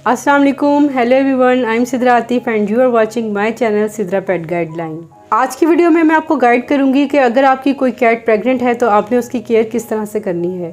अस्सलाम वालेकुम, hello everyone, I am Sidra Atif and you are watching my channel Sidra pet guideline. आज की वीडियो में मैं आपको गाइड करूंगी कि अगर आपकी कोई कैट प्रेग्नेंट है तो आपने उसकी केयर किस तरह से करनी है।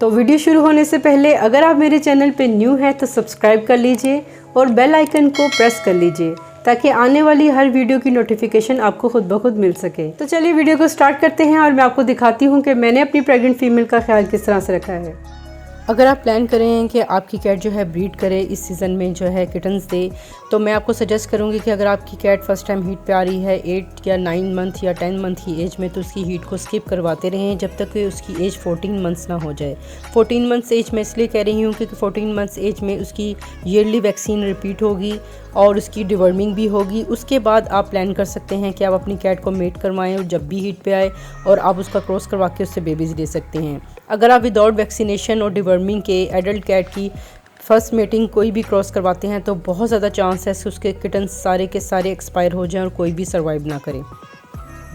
तो वीडियो शुरू होने से पहले अगर आप मेरे चैनल पे न्यू हैं तो सब्सक्राइब कर लीजिए और बेल आइकन को प्रेस कर लीजिए ताकि आने वाली हर वीडियो की नोटिफिकेशन आपको खुद ब खुद मिल सके। तो चलिए वीडियो को स्टार्ट करते हैं और मैं आपको दिखाती हूँ कि मैंने अपनी प्रेग्नेंट फीमेल का ख्याल किस तरह से रखा है। अगर आप प्लान करें कि आपकी कैट जो है ब्रीड करे, इस सीज़न में जो है किटन्स दे, तो मैं आपको सजेस्ट करूंगी कि अगर आपकी कैट फर्स्ट टाइम हीट पे आ रही है 8 या 9 मंथ या 10 मंथ की एज में, तो उसकी हीट को स्किप करवाते रहें जब तक कि उसकी एज 14 मंथ्स ना हो जाए। 14 मंथ्स एज में इसलिए कह रही हूँ क्योंकि 14 मंथ्स एज में उसकी ईयरली वैक्सीन रिपीट होगी और उसकी डिवर्मिंग भी होगी। उसके बाद आप प्लान कर सकते हैं कि आप अपनी कैट को मेट करवाएं और जब भी हीट पे आए और आप उसका क्रॉस करवा के उससे बेबीज़ ले सकते हैं। अगर आप विदाउट वैक्सीनेशन और डिवर्मिंग के एडल्ट कैट की फर्स्ट मीटिंग कोई भी क्रॉस करवाते हैं तो बहुत ज़्यादा चांस है कि उसके किटन्स सारे के सारे एक्सपायर हो जाएं और कोई भी सर्वाइव ना करे।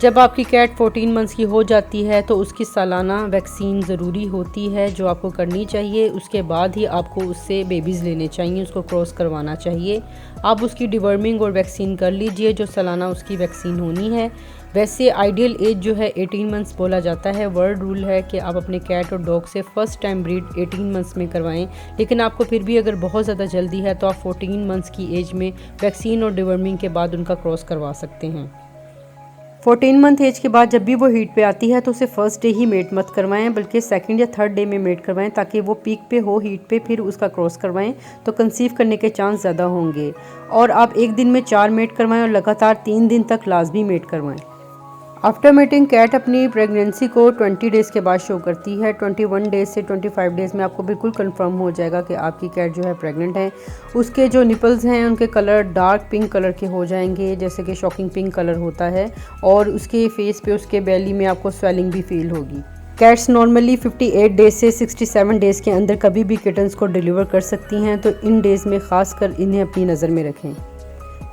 जब आपकी कैट 14 मंथ्स की हो जाती है तो उसकी सालाना वैक्सीन ज़रूरी होती है जो आपको करनी चाहिए। उसके बाद ही आपको उससे बेबीज़ लेने चाहिए, उसको क्रॉस करवाना चाहिए। आप उसकी डिवर्मिंग और वैक्सीन कर लीजिए जो सालाना उसकी वैक्सीन होनी है। वैसे आइडियल एज जो है 18 मंथ्स बोला जाता है। वर्ल्ड रूल है कि आप अपने कैट और डॉग से फ़र्स्ट टाइम ब्रीड 18 मंथ्स में करवाएं, लेकिन आपको फिर भी अगर बहुत ज़्यादा जल्दी है तो आप 14 मंथ्स की एज में वैक्सीन और डिवर्मिंग के बाद उनका क्रॉस करवा सकते हैं। 14 मंथ एज के बाद जब भी वो हीट पे आती है तो उसे फर्स्ट डे ही मेट मत करवाएं, बल्कि सेकंड या थर्ड डे में मेट करवाएं ताकि वो पीक पे हो हीट पे, फिर उसका क्रॉस करवाएं तो कंसीव करने के चांस ज़्यादा होंगे। और आप एक दिन में 4 मेट करवाएं और लगातार 3 दिन तक लाजमी मेट करवाएं। आफ्टर मेटिंग कैट अपनी प्रेगनेंसी को 20 डेज़ के बाद शो करती है। 21 डेज़ से 25 डेज़ में आपको बिल्कुल कंफर्म हो जाएगा कि आपकी कैट जो है प्रेग्नेंट है। उसके जो निपल्स हैं उनके कलर डार्क पिंक कलर के हो जाएंगे, जैसे कि शॉकिंग पिंक कलर होता है, और उसके फेस पे, उसके बेली में आपको स्वेलिंग भी फील होगी। कैट्स नॉर्मली 58 डेज़ से 67 डेज़ के अंदर कभी भी किटन्स को डिलीवर कर सकती हैं, तो इन डेज़ में ख़ास कर इन्हें अपनी नज़र में रखें।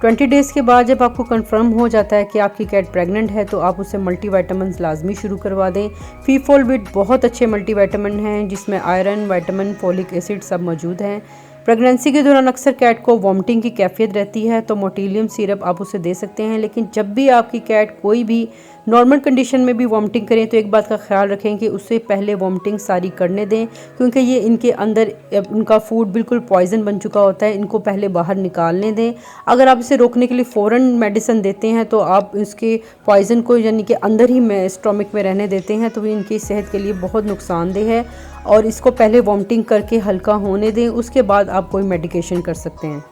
20 डेज़ के बाद जब आपको कंफर्म हो जाता है कि आपकी कैट प्रेग्नेंट है तो आप उसे मल्टीविटामिन लाजमी शुरू करवा दें। फीफोलविट बहुत अच्छे मल्टीविटामिन हैं जिसमें आयरन, विटामिन, फोलिक एसिड सब मौजूद हैं। प्रेगनेंसी के दौरान अक्सर कैट को वॉमिटिंग की कैफियत रहती है तो मोटिलियम सिरप आप उसे दे सकते हैं, लेकिन जब भी आपकी कैट कोई भी नॉर्मल कंडीशन में भी वॉमिटिंग करें तो एक बात का ख्याल रखें कि उससे पहले वॉमिटिंग सारी करने दें, क्योंकि ये इनके अंदर उनका फूड बिल्कुल पॉइजन बन चुका होता है। इनको पहले बाहर निकालने दें। अगर आप इसे रोकने के लिए फ़ौरन मेडिसिन देते हैं तो आप इसके पॉइजन को यानी कि अंदर ही स्टोमिक में रहने देते हैं तो इनकी सेहत के लिए बहुत नुकसानदेह है। और इसको पहले वॉमिटिंग करके हल्का होने दें, उसके बाद आप कोई मेडिकेशन कर सकते हैं।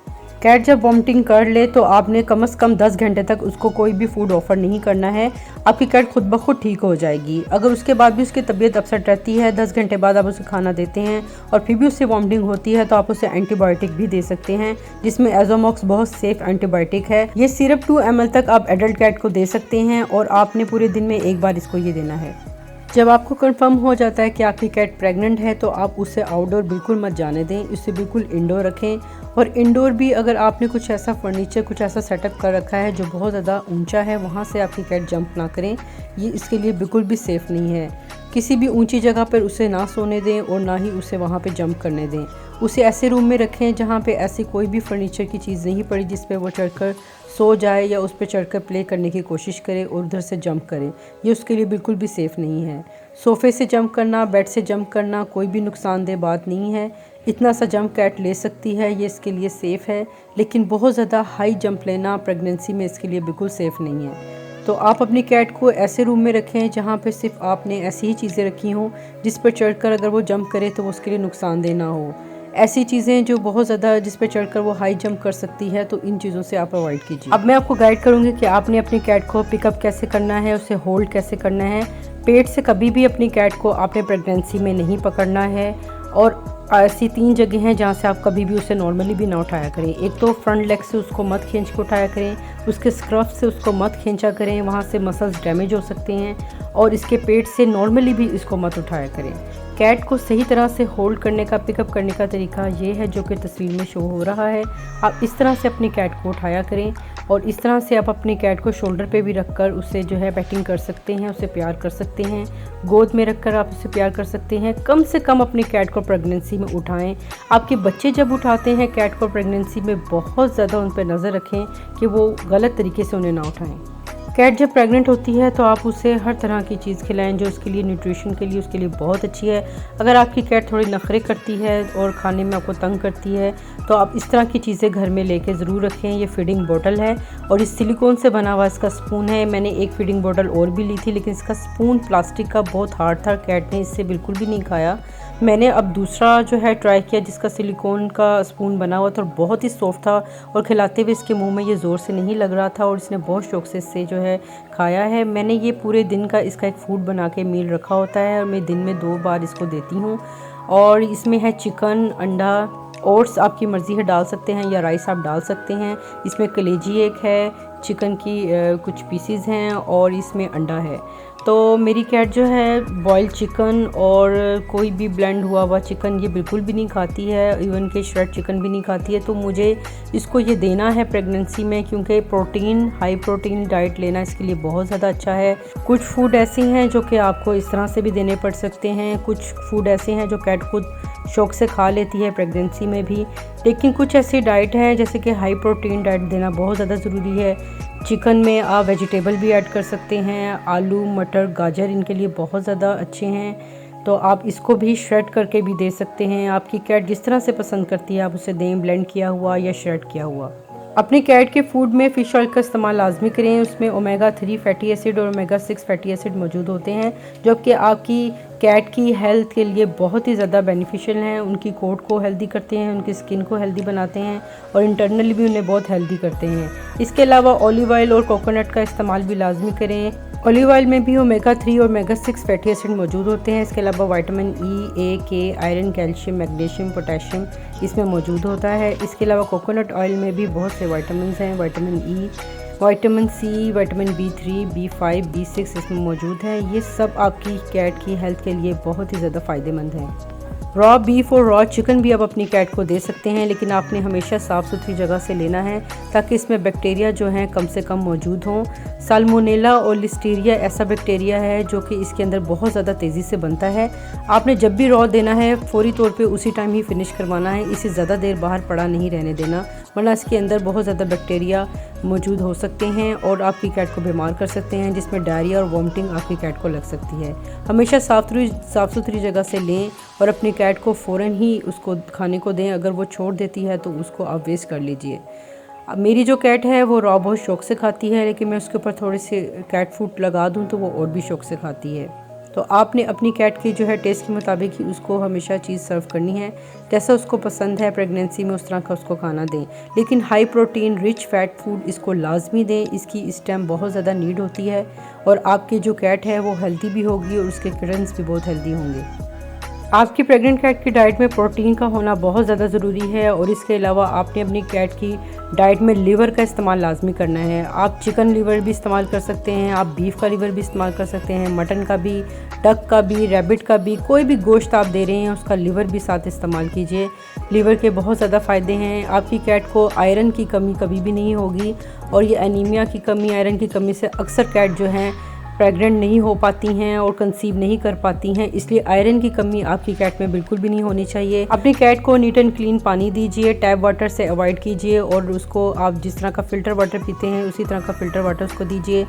कैट जब वॉमिटिंग कर ले तो आपने कम से कम 10 घंटे तक उसको कोई भी फूड ऑफ़र नहीं करना है। आपकी कैट खुद ब खुद ठीक हो जाएगी। अगर उसके बाद भी उसकी तबीयत अपसेट रहती है, 10 घंटे बाद आप उसे खाना देते हैं और फिर भी उससे वॉमिटिंग होती है तो आप उसे एंटीबायोटिक भी दे सकते हैं, जिसमें एजोमॉक्स बहुत सेफ एंटीबायोटिक है। ये सिरप 2 ml तक आप एडल्ट कैट को दे सकते हैं और आपने पूरे दिन में एक बार इसको ये देना है। जब आपको कंफर्म हो जाता है कि आपकी कैट प्रेग्नेंट है तो आप उसे आउटडोर बिल्कुल मत जाने दें, उसे बिल्कुल इंडोर रखें। और इंडोर भी अगर आपने कुछ ऐसा फर्नीचर, कुछ ऐसा सेटअप कर रखा है जो बहुत ज़्यादा ऊंचा है, वहाँ से आपकी कैट जंप ना करें, ये इसके लिए बिल्कुल भी सेफ़ नहीं है। किसी भी ऊंची जगह पर उसे ना सोने दें और ना ही उसे वहाँ पे जंप करने दें। उसे ऐसे रूम में रखें जहाँ पे ऐसी कोई भी फर्नीचर की चीज़ नहीं पड़ी जिस पे वो चढ़कर सो जाए या उस पर चढ़कर प्ले करने की कोशिश करे और उधर से जंप करे। ये उसके लिए बिल्कुल भी सेफ़ नहीं है। सोफ़े से जंप करना, बेड से जंप करना कोई भी नुकसानदेह बात नहीं है। इतना सा जंप कैट ले सकती है, ये इसके लिए सेफ़ है, लेकिन बहुत ज़्यादा हाई जंप लेना प्रेगनेंसी में इसके लिए बिल्कुल सेफ़ नहीं है। तो आप अपनी कैट को ऐसे रूम में रखें जहाँ पे सिर्फ आपने ऐसी ही चीज़ें रखी हों जिस पर चढ़कर अगर वो जंप करे तो वो उसके लिए नुकसानदेह ना हो। ऐसी चीज़ें जो बहुत ज़्यादा जिस पे चढ़कर वो हाई जंप कर सकती है तो इन चीज़ों से आप अवॉइड कीजिए। अब मैं आपको गाइड करूँगी कि आपने अपनी कैट को पिकअप कैसे करना है, उसे होल्ड कैसे करना है। पेट से कभी भी अपनी कैट को आपने प्रेगनेंसी में नहीं पकड़ना है और ऐसी 3 जगह हैं जहाँ से आप कभी भी उसे नॉर्मली भी ना उठाया करें। एक तो फ्रंट लेग से उसको मत खींच के उठाया करें, उसके स्क्रफ से उसको मत खींचा करें, वहाँ से मसल्स डैमेज हो सकते हैं। और इसके पेट से नॉर्मली भी इसको मत उठाया करें। कैट को सही तरह से होल्ड करने का, पिकअप करने का तरीका ये है जो कि तस्वीर में शो हो रहा है। आप इस तरह से अपनी कैट को उठाया करें और इस तरह से आप अपनी कैट को शोल्डर पे भी रखकर उससे जो है पेटिंग कर सकते हैं, उसे प्यार कर सकते हैं। गोद में रखकर आप उसे प्यार कर सकते हैं। कम से कम अपनी कैट को प्रेगनेंसी में उठाएं। आपके बच्चे जब उठाते हैं कैट को प्रेगनेंसी में, बहुत ज़्यादा उन पर नज़र रखें कि वो गलत तरीके से उन्हें ना उठाएं। कैट जब प्रेग्नेंट होती है तो आप उसे हर तरह की चीज़ खिलाएं जो उसके लिए न्यूट्रिशन के लिए उसके लिए बहुत अच्छी है। अगर आपकी कैट थोड़ी नखरे करती है और खाने में आपको तंग करती है तो आप इस तरह की चीज़ें घर में लेके ज़रूर रखें। ये फीडिंग बोतल है और इस सिलिकॉन से बना हुआ इसका स्पून है। मैंने एक फीडिंग बोतल और भी ली थी लेकिन इसका स्पून प्लास्टिक का बहुत हार्ड था, कैट ने इससे बिल्कुल भी नहीं खाया। मैंने अब दूसरा जो है ट्राई किया जिसका सिलिकॉन का स्पून बना हुआ था और बहुत ही सॉफ्ट था और खिलाते हुए इसके मुंह में ये ज़ोर से नहीं लग रहा था और इसने बहुत शौक से इससे जो है खाया है। मैंने ये पूरे दिन का इसका एक फूड बना के मील रखा होता है और मैं दिन में 2 बार इसको देती हूँ। और इसमें है चिकन, अंडा, ओट्स आपकी मर्ज़ी है डाल सकते हैं या राइस आप डाल सकते हैं। इसमें कलेजी एक है, चिकन की कुछ पीसीज हैं और इसमें अंडा है। तो मेरी कैट जो है बॉइल्ड चिकन और कोई भी ब्लेंड हुआ हुआ चिकन ये बिल्कुल भी नहीं खाती है, इवन के श्रेड चिकन भी नहीं खाती है। तो मुझे इसको ये देना है प्रेगनेंसी में क्योंकि प्रोटीन, हाई प्रोटीन डाइट लेना इसके लिए बहुत ज़्यादा अच्छा है। कुछ फूड ऐसे हैं जो कि आपको इस तरह से भी देने पड़ सकते हैं, कुछ फूड ऐसे हैं जो कैट खुद शौक से खा लेती है प्रेगनेंसी में भी। लेकिन कुछ ऐसी डाइट हैं जैसे कि हाई प्रोटीन डाइट देना बहुत ज़्यादा ज़रूरी है। चिकन में आप वेजिटेबल भी ऐड कर सकते हैं, आलू, मटर, गाजर इनके लिए बहुत ज़्यादा अच्छे हैं। तो आप इसको भी श्रेड करके भी दे सकते हैं। आपकी कैट जिस तरह से पसंद करती है आप उसे दें, ब्लेंड किया हुआ या श्रेड किया हुआ। अपनी कैट के फूड में फ़िश ऑयल का इस्तेमाल लाजमी करें। उसमें ओमेगा 3 फैटी एसिड और ओमेगा 6 फैटी एसिड मौजूद होते हैं जो कि आपकी कैट की हेल्थ के लिए बहुत ही ज़्यादा बेनिफिशियल हैं। उनकी कोट को हेल्दी करते हैं, उनकी स्किन को हेल्दी बनाते हैं और इंटरनली भी उन्हें बहुत हेल्दी करते हैं। इसके अलावा ऑलिव ऑयल और कोकोनट का इस्तेमाल भी लाजमी करें। ऑलिव ऑयल में भी ओमेगा 3 और ओमेगा 6 फैटी एसिड मौजूद होते हैं। इसके अलावा विटामिन ई, ए, के, आयरन, कैल्शियम, मैग्नीशियम, पोटेशियम इसमें मौजूद होता है। इसके अलावा कोकोनट ऑयल में भी बहुत से विटामिन हैं, vitamin E, vitamin C, vitamin B3, B5, B6 इसमें मौजूद है। ये सब आपकी कैट की हेल्थ के लिए बहुत ही ज़्यादा फ़ायदेमंद हैं। रॉ बीफ और रॉ चिकन भी आप अपनी कैट को दे सकते हैं लेकिन आपने हमेशा साफ़ सुथरी जगह से लेना है ताकि इसमें बैक्टीरिया जो हैं कम से कम मौजूद हों। साल्मोनेला और लिस्टीरिया ऐसा बैक्टीरिया है जो कि इसके अंदर बहुत ज़्यादा तेज़ी से बनता है। आपने जब भी रॉ देना है फ़ौरी तौर पे उसी टाइम ही फिनिश करवाना है, इसे ज़्यादा देर बाहर पड़ा नहीं रहने देना वरना इसके अंदर बहुत ज़्यादा बैक्टीरिया मौजूद हो सकते हैं और आपकी कैट को बीमार कर सकते हैं जिसमें डायरिया और वॉमिटिंग आपकी कैट को लग सकती है। हमेशा साफ़ सुथरी जगह से लें और अपनी कैट को फ़ौरन ही उसको खाने को दें। अगर वो छोड़ देती है तो उसको आप वेस्ट कर लीजिए। अब मेरी जो कैट है वो रॉ बहुत शौक से खाती है लेकिन मैं उसके ऊपर थोड़े से कैट फूड लगा दूँ तो वो और भी शौक से खाती है। तो आपने अपनी कैट की जो है टेस्ट के मुताबिक ही उसको हमेशा चीज़ सर्व करनी है, जैसा उसको पसंद है प्रेगनेंसी में उस तरह का उसको खाना दें। लेकिन high protein rich fat food इसको लाजमी दें, इसकी इस टाइम बहुत ज़्यादा नीड होती है और आपकी जो कैट है वो हेल्दी भी होगी और उसके किडन्स भी बहुत हेल्दी होंगे। आपकी प्रेग्नेंट कैट की डाइट में प्रोटीन का होना बहुत ज़्यादा ज़रूरी है और इसके अलावा आपने अपनी कैट की डाइट में लीवर का इस्तेमाल लाजमी करना है। आप चिकन लीवर भी इस्तेमाल कर सकते हैं, आप बीफ का लीवर भी इस्तेमाल कर सकते हैं, मटन का भी, डक का भी, रैबिट का भी, कोई भी गोश्त आप दे रहे हैं उसका लीवर भी साथ इस्तेमाल कीजिए। लीवर के बहुत ज़्यादा फ़ायदे हैं। आपकी कैट को आयरन की कमी कभी भी नहीं होगी और ये एनीमिया की कमी, आयरन की कमी से अक्सर कैट जो हैं प्रेग्नेंट नहीं हो पाती हैं और कंसीव नहीं कर पाती हैं, इसलिए आयरन की कमी आपकी कैट में बिल्कुल भी नहीं होनी चाहिए। अपनी कैट को नीट एंड क्लीन पानी दीजिए, टैप वाटर से अवॉइड कीजिए और उसको आप जिस तरह का फ़िल्टर वाटर पीते हैं उसी तरह का फ़िल्टर वाटर उसको दीजिए।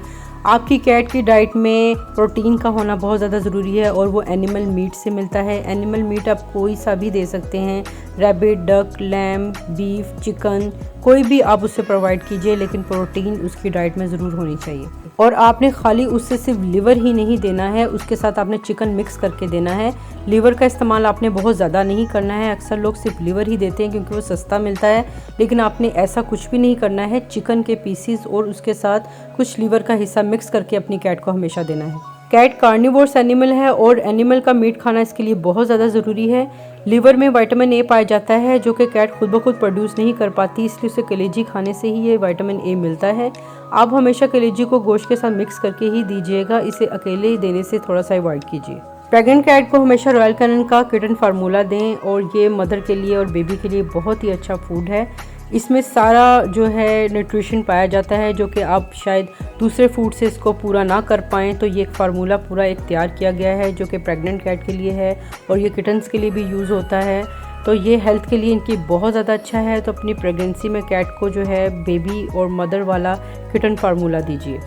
आपकी कैट की डाइट में प्रोटीन का होना बहुत ज़्यादा ज़रूरी है और वो एनिमल मीट से मिलता है। एनिमल मीट आप कोई सा भी दे सकते हैं, rabbit, duck, lamb, beef, chicken, कोई भी आप उससे प्रोवाइड कीजिए लेकिन प्रोटीन उसकी डाइट में ज़रूर होनी चाहिए। और आपने खाली उससे सिर्फ लिवर ही नहीं देना है, उसके साथ आपने चिकन मिक्स करके देना है। लिवर का इस्तेमाल आपने बहुत ज़्यादा नहीं करना है, अक्सर लोग सिर्फ लिवर ही देते हैं क्योंकि वो सस्ता मिलता है, लेकिन आपने ऐसा कुछ भी नहीं करना है। चिकन के पीसीज और उसके साथ कुछ लिवर का हिस्सा मिक्स करके अपनी कैट को हमेशा देना है। कैट कार्निवोर्स एनिमल है और एनिमल का मीट खाना इसके लिए बहुत ज़्यादा ज़रूरी है, लीवर में विटामिन ए पाया जाता है जो कि कैट खुद ब खुद प्रोड्यूस नहीं कर पाती, इसलिए उसे कलेजी खाने से ही ये विटामिन ए मिलता है। आप हमेशा कलेजी को गोश्त के साथ मिक्स करके ही दीजिएगा, इसे अकेले ही देने से थोड़ा सा अवॉइड कीजिए। प्रेग्नेंट कैट को हमेशा रॉयल कैनन का किटन फार्मूला दें और ये मदर के लिए और बेबी के लिए बहुत ही अच्छा फूड है। इसमें सारा जो है न्यूट्रिशन पाया जाता है जो कि आप शायद दूसरे फूड से इसको पूरा ना कर पाएँ, तो ये एक फार्मूला पूरा एक तैयार किया गया है जो कि प्रेग्नेंट कैट के लिए है और ये किटन्स के लिए भी यूज़ होता है। तो ये हेल्थ के लिए इनकी बहुत ज़्यादा अच्छा है। तो अपनी प्रेगनेंसी में कैट को जो है बेबी और मदर वाला किटन फार्मूला दीजिए।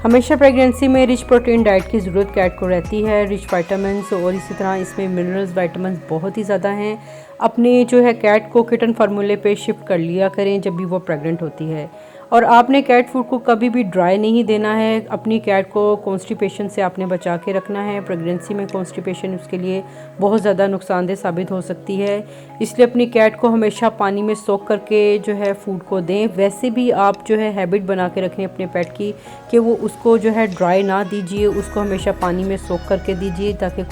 हमेशा प्रेगनेंसी में रिच प्रोटीन डाइट की ज़रूरत कैट को रहती है, रिच विटामिन्स और इसी तरह इसमें मिनरल्स विटामिन्स बहुत ही ज़्यादा हैं। अपने जो है कैट को किटन फार्मूले पे शिफ्ट कर लिया करें जब भी वो प्रेग्नेंट होती है। और आपने कैट फूड को कभी भी ड्राई नहीं देना है। अपनी कैट को कॉन्स्टिपेशन से आपने बचा के रखना है। प्रेगनेंसी में कॉन्स्टिपेशन उसके लिए बहुत ज़्यादा नुकसानदेह साबित हो सकती है, इसलिए अपनी कैट को हमेशा पानी में सोख करके जो है फूड को दें। वैसे भी आप जो है हैबिट बना के रखें अपने पेट की कि वो उसको जो है ड्राई ना दीजिए, उसको हमेशा पानी में सोख करके दीजिए ताकि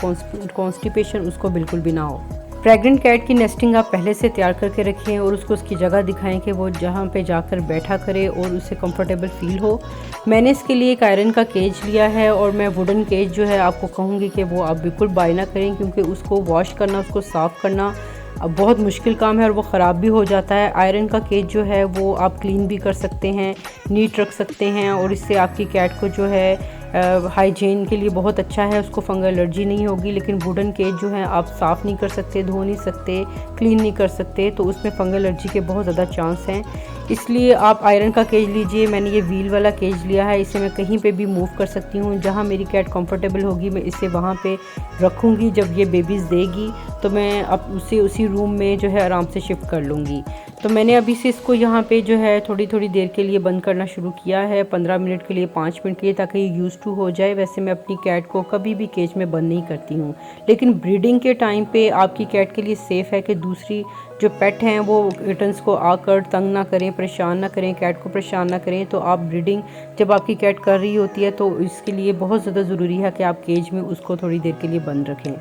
कॉन्स्टिपेशन उसको बिल्कुल भी ना हो। प्रेग्नेंट कैट की नेस्टिंग आप पहले से तैयार करके रखें और उसको उसकी जगह दिखाएं कि वो जहाँ पे जाकर बैठा करे और उसे कंफर्टेबल फील हो। मैंने इसके लिए एक आयरन का केज लिया है और मैं वुडन केज जो है आपको कहूँगी कि वो आप बिल्कुल बाय ना करें, क्योंकि उसको वॉश करना, उसको साफ़ करना अब बहुत मुश्किल काम है और वो ख़राब भी हो जाता है। आयरन का केज जो है वो आप क्लीन भी कर सकते हैं, नीट रख सकते हैं और इससे आपकी कैट को जो है हाइजीन के लिए बहुत अच्छा है, उसको फंगल एलर्जी नहीं होगी। लेकिन वुडन केज जो है आप साफ़ नहीं कर सकते, धो नहीं सकते, क्लीन नहीं कर सकते, तो उसमें फंगल एलर्जी के बहुत ज़्यादा चांस हैं। इसलिए आप आयरन का केज लीजिए। मैंने ये व्हील वाला केज लिया है, इसे मैं कहीं पे भी मूव कर सकती हूँ। जहाँ मेरी कैट कंफर्टेबल होगी मैं इसे वहाँ पे रखूँगी। जब ये बेबीज़ देगी तो मैं अब उसी रूम में जो है आराम से शिफ्ट कर लूँगी। तो मैंने अभी से इसको यहाँ पे जो है थोड़ी थोड़ी देर के लिए बंद करना शुरू किया है, 15 मिनट के लिए, 5 मिनट के लिए, ताकि ये यूज़ टू हो जाए। वैसे मैं अपनी कैट को कभी भी केज में बंद नहीं करती हूँ, लेकिन ब्रीडिंग के टाइम पे आपकी कैट के लिए सेफ़ है कि दूसरी जो पेट हैं वो किटन्स को आकर तंग ना करें, परेशान ना करें, कैट को परेशान ना करें। तो आप ब्रीडिंग जब आपकी कैट कर रही होती है तो इसके लिए बहुत ज़्यादा ज़रूरी है कि आप केज में उसको थोड़ी देर के लिए बंद रखें।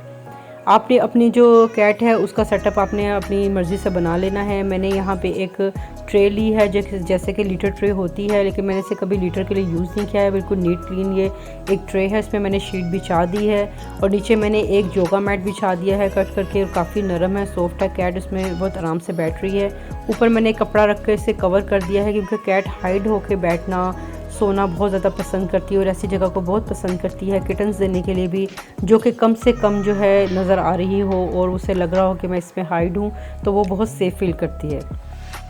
आपने अपनी जो कैट है उसका सेटअप आपने अपनी मर्ज़ी से बना लेना है। मैंने यहाँ पे एक ट्रे ली है जैसे कि लीटर ट्रे होती है, लेकिन मैंने इसे कभी लीटर के लिए यूज़ नहीं किया है। बिल्कुल नीट क्लीन ये एक ट्रे है, इसमें मैंने शीट बिछा दी है और नीचे मैंने एक योगा मैट बिछा दिया है कट करके, और काफ़ी नरम है, सॉफ्ट है, कैट उसमें बहुत आराम से बैठ रही है। ऊपर मैंने एक कपड़ा रख कर इसे कवर कर दिया है, क्योंकि कैट हाइड होकर बैठना, सोना बहुत ज़्यादा पसंद करती है और ऐसी जगह को बहुत पसंद करती है। किटन्स देने के लिए भी जो कि कम से कम जो है नज़र आ रही हो और उसे लग रहा हो कि मैं इसमें हाइड हूँ, तो वो बहुत सेफ़ फील करती है।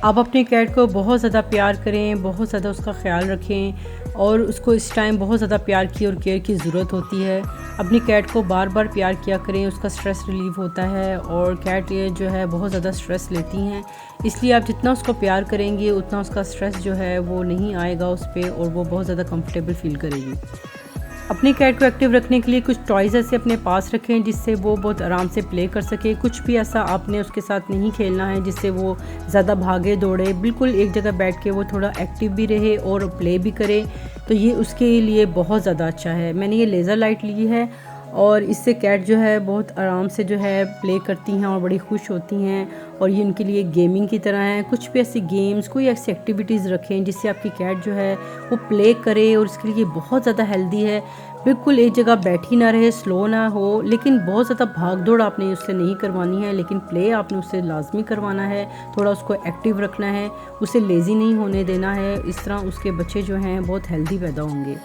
आप अपनी कैट को बहुत ज़्यादा प्यार करें, बहुत ज़्यादा उसका ख्याल रखें और उसको इस टाइम बहुत ज़्यादा प्यार की और केयर की ज़रूरत होती है। अपनी कैट को बार बार प्यार किया करें, उसका स्ट्रेस रिलीव होता है और कैट ये जो है बहुत ज़्यादा स्ट्रेस लेती हैं, इसलिए आप जितना उसको प्यार करेंगे उतना उसका स्ट्रेस जो है वो नहीं आएगा उस पर और वो बहुत ज़्यादा कंफर्टेबल फील करेगी। अपनी कैट को एक्टिव रखने के लिए कुछ टॉयज़ ऐसे अपने पास रखें जिससे वो बहुत आराम से प्ले कर सके। कुछ भी ऐसा आपने उसके साथ नहीं खेलना है जिससे वो ज़्यादा भागे दौड़े, बिल्कुल एक जगह बैठ के वो थोड़ा एक्टिव भी रहे और प्ले भी करे, तो ये उसके लिए बहुत ज़्यादा अच्छा है। मैंने ये लेज़र लाइट ली है और इससे कैट जो है बहुत आराम से जो है प्ले करती हैं और बड़ी खुश होती हैं और ये उनके लिए गेमिंग की तरह है। कुछ भी ऐसी गेम्स, कोई ऐसी एक्टिविटीज़ रखें जिससे आपकी कैट जो है वो प्ले करे और इसके लिए बहुत ज़्यादा हेल्दी है। बिल्कुल एक जगह बैठी ना रहे, स्लो ना हो, लेकिन बहुत ज़्यादा भाग दौड़ आपने उससे नहीं करवानी है, लेकिन प्ले आपने उससे लाजमी करवाना है। थोड़ा उसको एक्टिव रखना है, उसे लेज़ी नहीं होने देना है। इस तरह उसके बच्चे जो हैं बहुत हेल्दी पैदा होंगे।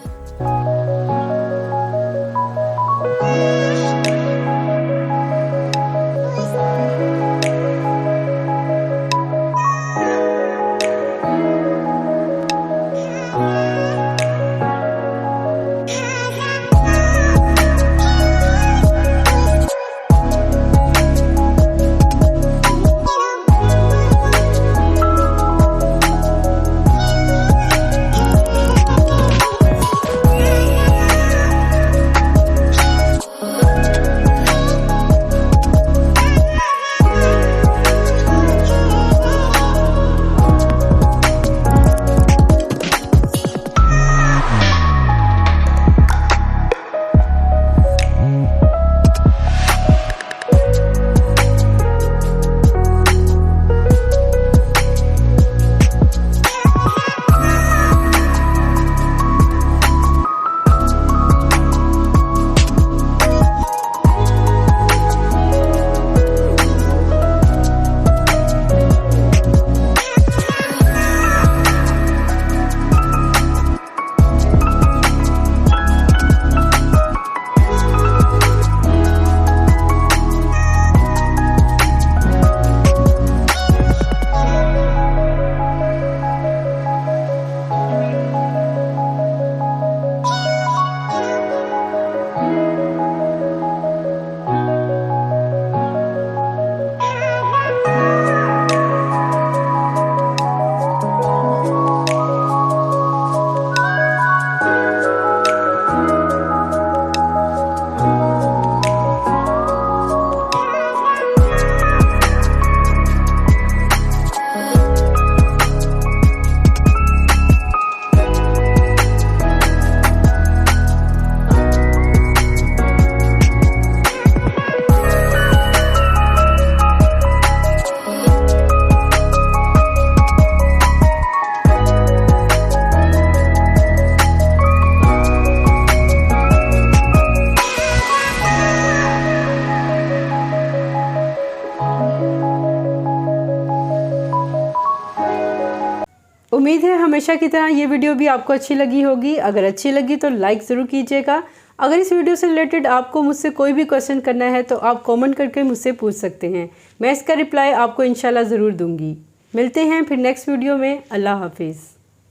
उम्मीद है हमेशा की तरह ये वीडियो भी आपको अच्छी लगी होगी। अगर अच्छी लगी तो लाइक ज़रूर कीजिएगा। अगर इस वीडियो से रिलेटेड आपको मुझसे कोई भी क्वेश्चन करना है तो आप कमेंट करके मुझसे पूछ सकते हैं। मैं इसका रिप्लाई आपको इंशाल्लाह ज़रूर दूंगी। मिलते हैं फिर नेक्स्ट वीडियो में। अल्लाह हाफिज़।